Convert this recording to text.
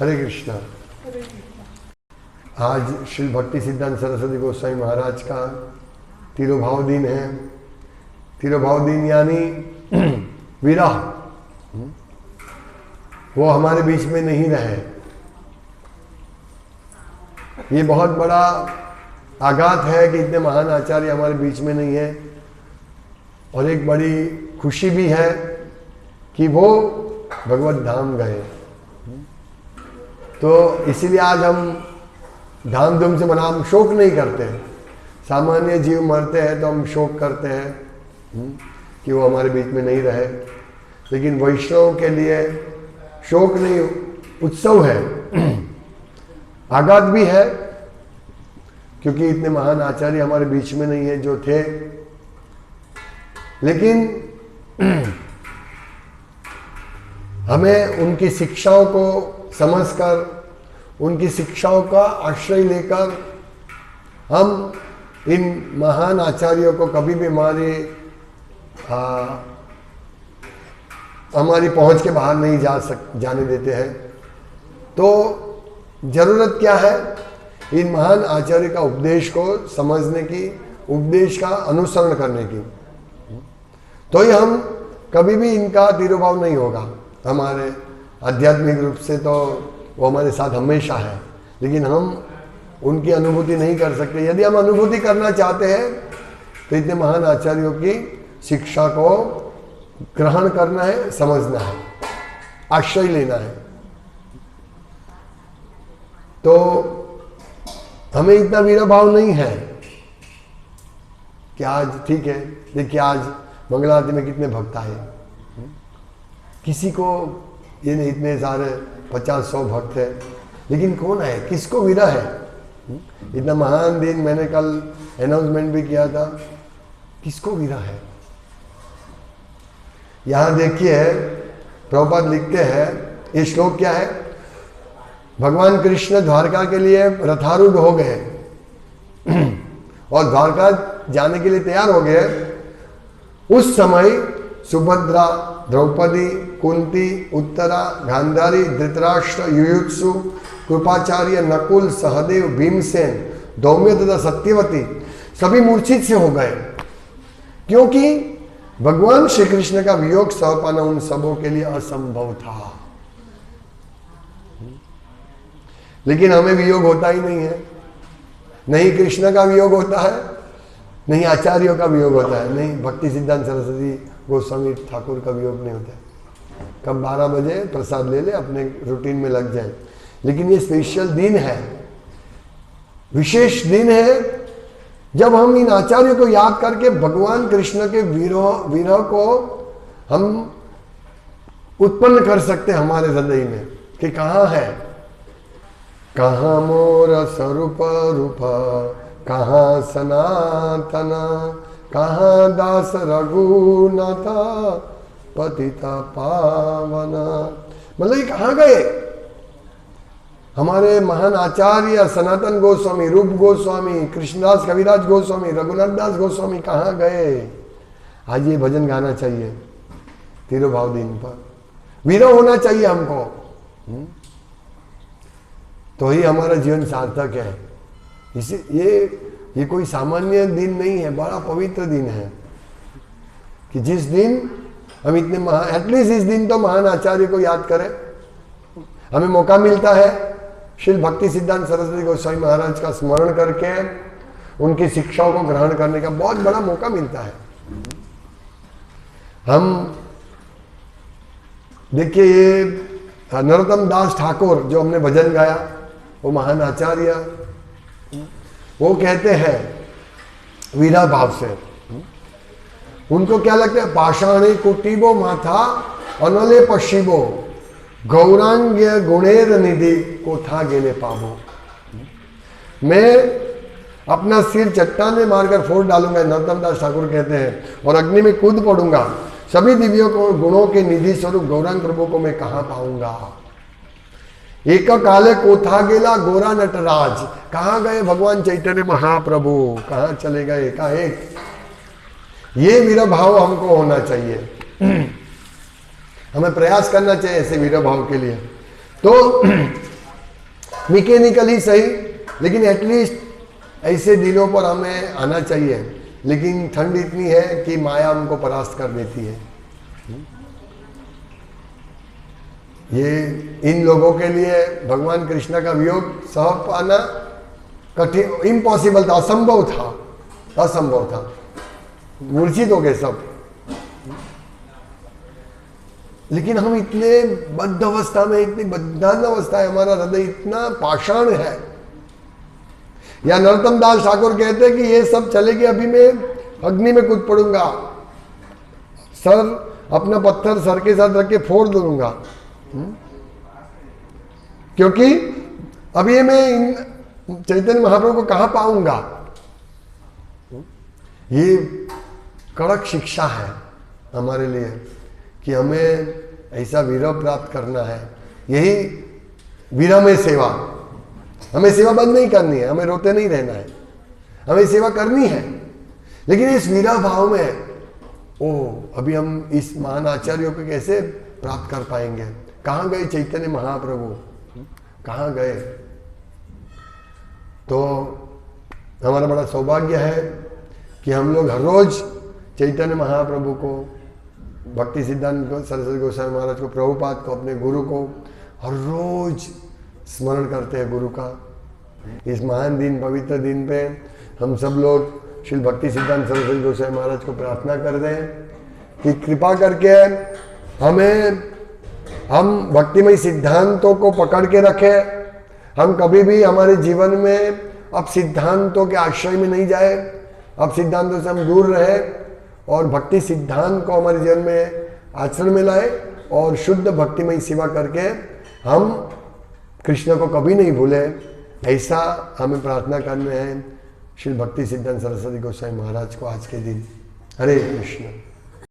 हरे कृष्णा। आज श्री भक्ति सिद्धांत सरस्वती गोस्वामी महाराज का तिरुभाव दिन है। तिरुभाव दिन यानी विरह, वो हमारे बीच में नहीं रहे। ये बहुत बड़ा आघात है कि इतने महान आचार्य हमारे बीच में नहीं है, और एक बड़ी खुशी भी है कि वो भगवत धाम गए। तो इसीलिए आज हम धाम धूम से मना, हम शोक नहीं करते हैं। सामान्य जीव मरते हैं तो हम शोक करते हैं कि वो हमारे बीच में नहीं रहे, लेकिन वैष्णव के लिए शोक नहीं, उत्सव है, आघात भी है, क्योंकि इतने महान आचार्य हमारे बीच में नहीं है जो थे। लेकिन हमें उनकी शिक्षाओं को समझकर, उनकी शिक्षाओं का आश्रय लेकर हम इन महान आचार्यों को कभी भी हमारी पहुंच के बाहर नहीं जाने देते हैं। तो जरूरत क्या है? इन महान आचार्य का उपदेश को समझने की, उपदेश का अनुसरण करने की। तो ही हम कभी भी इनका तिरुभाव नहीं होगा। हमारे आध्यात्मिक रूप से तो वो हमारे साथ हमेशा है, लेकिन हम उनकी अनुभूति नहीं कर सकते। यदि हम अनुभूति करना चाहते हैं तो इतने महान आचार्यों की शिक्षा को ग्रहण करना है, समझना है, आश्रय लेना है। तो हमें इतना वीरा भाव नहीं है कि आज ठीक है, देखिए आज मंगला आरती में कितने भक्त आए, किसी को ये नहीं, इतने सारे 50-100 भक्त है, लेकिन कौन है, किसको वीरा है? इतना महान दिन, मैंने कल अनाउंसमेंट भी किया था, किसको वीरा है? यहां देखिए प्रभुपाद लिखते हैं, ये श्लोक क्या है? भगवान कृष्ण द्वारका के लिए रथारूढ़ हो गए और द्वारका जाने के लिए तैयार हो गए। उस समय सुभद्रा, द्रौपदी, कुंती, उत्तरा, गांधारी, धृतराष्ट्र, युयुत्सु, कृपाचार्य, नकुल, सहदेव, भीमसेन, धौम्य तथा सत्यवती सभी मूर्छित से हो गए, क्योंकि भगवान श्री कृष्ण का वियोग सह पाना उन सबों के लिए असंभव था। लेकिन हमें वियोग होता ही नहीं है। नहीं कृष्ण का वियोग होता है, नहीं आचार्यों का वियोग होता है, नहीं भक्ति सिद्धांत सरस्वती गोस्वामी ठाकुर का वियोग नहीं होता है। कब 12 बजे प्रसाद ले ले, अपने रूटीन में लग जाए। लेकिन ये स्पेशल दिन है, विशेष दिन है, जब हम इन आचार्यों को याद करके भगवान कृष्ण के विरह को हम उत्पन्न कर सकते हमारे हृदय में कि कहाँ है, कहाँ मोर स्वरूप रूप, कहाँ सनातन, कहाँ दास रघुनाथ पतिता पावन। मतलब ये कहाँ गए हमारे महान आचार्य सनातन गोस्वामी, रूप गोस्वामी, कृष्णदास कविराज गोस्वामी, रघुनाथ दास गोस्वामी कहाँ गए? आज ये भजन गाना चाहिए तिरुभाव दिन पर, विरह होना चाहिए हमको, तो ही हमारा जीवन सार्थक है। इसे ये कोई सामान्य दिन नहीं है, बड़ा पवित्र दिन है कि जिस दिन हम इतने महान, एटलीस्ट इस दिन तो महान आचार्य को याद करें। हमें मौका मिलता है श्री भक्ति सिद्धांत सरस्वती गोस्वामी महाराज का स्मरण करके उनकी शिक्षाओं को ग्रहण करने का बहुत बड़ा मौका मिलता है। हम देखिए ये नरोत्तम दास ठाकुर जो हमने भजन गाया, वो महान आचार्य, वो कहते हैं वीरा भाव से, उनको क्या लगता है? पाषाणे कुटीबो माथा अनले पशिबो, गौरांग्य गुणेर निधि को था गेले पाबो। मैं अपना सिर चट्टान में मारकर फोड़ डालूंगा, नरोत्तम दास ठाकुर कहते हैं, और अग्नि में कूद पड़ूंगा, सभी दिव्यों को, गुणों के निधि स्वरूप गौरांग प्रभु को मैं कहाँ पाऊंगा? एक काले कोथा गेला गोरा नटराज, कहाँ गए भगवान चैतन्य महाप्रभु, कहाँ चले गए? का एक ये वीर भाव हमको होना चाहिए, हमें प्रयास करना चाहिए ऐसे वीर भाव के लिए। तो मैकेनिकली सही, लेकिन एटलीस्ट ऐसे दिनों पर हमें आना चाहिए। लेकिन ठंड इतनी है कि माया हमको परास्त कर देती है। ये इन लोगों के लिए भगवान कृष्ण का वियोग सह पाना कठिन, इम्पॉसिबल था, असंभव था, असंभव था। मूर्छित हो गए सब। लेकिन हम इतने बद्ध अवस्था में, इतनी बद्धान अवस्था है, हमारा हृदय इतना पाषाण है। या नरोत्तम दास ठाकुर कहते हैं कि ये सब चलेगी, अभी मैं अग्नि में कूद पड़ूंगा, सर अपना पत्थर सर के साथ रख के फोड़ दूंगा, क्योंकि अभी मैं इन चैतन्य महाप्रभु को कहां पाऊंगा। ये कड़क शिक्षा है हमारे लिए कि हमें ऐसा विरह प्राप्त करना है। यही विरह में सेवा, हमें सेवा बंद नहीं करनी है, हमें रोते नहीं रहना है, हमें सेवा करनी है। लेकिन इस विरह भाव में अभी हम इस महान आचार्यों को कैसे प्राप्त कर पाएंगे? कहाँ गए चैतन्य महाप्रभु, कहाँ गए? तो हमारा बड़ा सौभाग्य है कि हम लोग हर रोज चैतन्य महाप्रभु को, भक्ति सिद्धांत सरस्वती गोस्वामी महाराज को, प्रभुपाद को, अपने गुरु को हर रोज स्मरण करते हैं गुरु का। इस महान दिन, पवित्र दिन पे हम सब लोग श्री भक्ति सिद्धांत सरस्वती गोस्वामी महाराज को प्रार्थना कर दें कि कृपा करके हम भक्तिमय सिद्धांतों को पकड़ के रखें। हम कभी भी हमारे जीवन में अब सिद्धांतों के आश्रय में नहीं जाए, अब सिद्धांतों से हम दूर रहे और भक्ति सिद्धांत को हमारे जीवन में आचरण में लाए और शुद्ध भक्तिमय सेवा करके हम कृष्ण को कभी नहीं भूले। ऐसा हमें प्रार्थना करने हैं श्री भक्ति सिद्धांत सरस्वती गोस्वामी महाराज को आज के दिन। हरे कृष्ण।